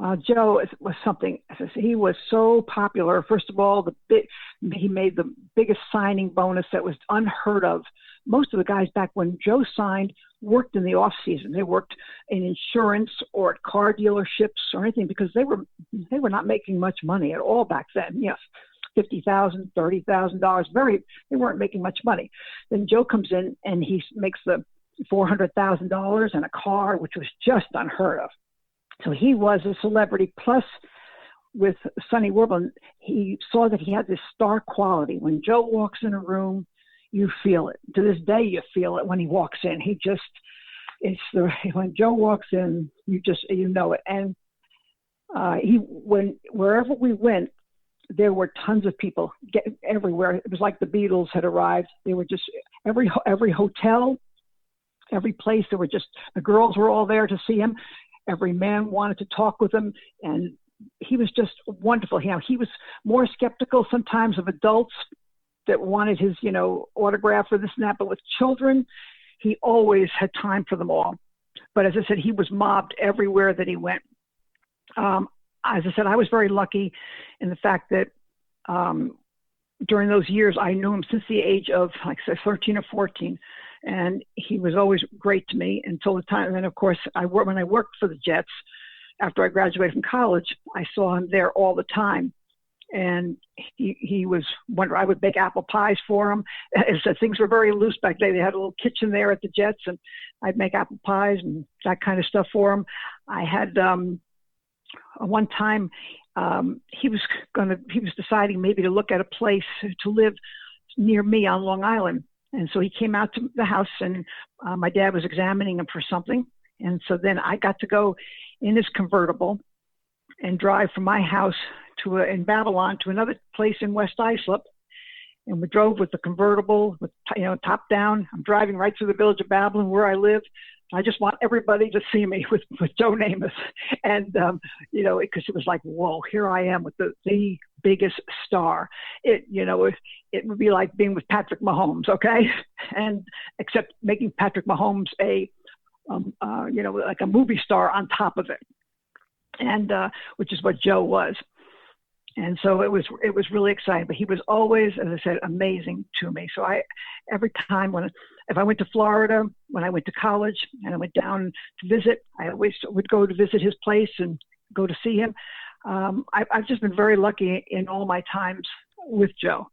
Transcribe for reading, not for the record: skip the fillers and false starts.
Was something. He was so popular. First of all, he made the biggest signing bonus that was unheard of. Most of the guys back when Joe signed worked in the off season. They worked in insurance or at car dealerships or anything because they were not making much money at all back then. Yes, $50,000, $30,000. They weren't making much money. Then Joe comes in and he makes the $400,000 and a car, which was just unheard of. So he was a celebrity. Plus, with Sonny Werblin, he saw that he had this star quality. When Joe walks in a room, you feel it. To this day, you feel it when he walks in. When Joe walks in, you know it. And wherever we went, there were tons of people everywhere. It was like the Beatles had arrived. They were just every hotel, every place. The girls were all there to see him. Every man wanted to talk with him, and he was just wonderful. He was more skeptical sometimes of adults that wanted his, autograph or this and that, but with children, he always had time for them all. But as I said, he was mobbed everywhere that he went. As I said, I was very lucky in the fact that during those years, I knew him since the age of, like I said, 13 or 14. And he was always great to me until the time. And then, of course, when I worked for the Jets, after I graduated from college, I saw him there all the time. And he was wonderful. I would bake apple pies for him. As I said, things were very loose back then. They had a little kitchen there at the Jets, and I'd make apple pies and that kind of stuff for him. I had one time he was deciding maybe to look at a place to live near me on Long Island. And so he came out to the house, and my dad was examining him for something. And so then I got to go in his convertible and drive from my house in Babylon to another place in West Islip. And we drove with the convertible, with top down. I'm driving right through the village of Babylon where I live. I just want everybody to see me with Joe Namath. And, because it was like, whoa, here I am with the biggest star. It would be like being with Patrick Mahomes, okay? And except making Patrick Mahomes like a movie star on top of it. And, which is what Joe was. And so it was really exciting, but he was always, as I said, amazing to me. So every time if I went to Florida, when I went to college and I went down to visit, I always would go to visit his place and go to see him. I've just been very lucky in all my times with Joe.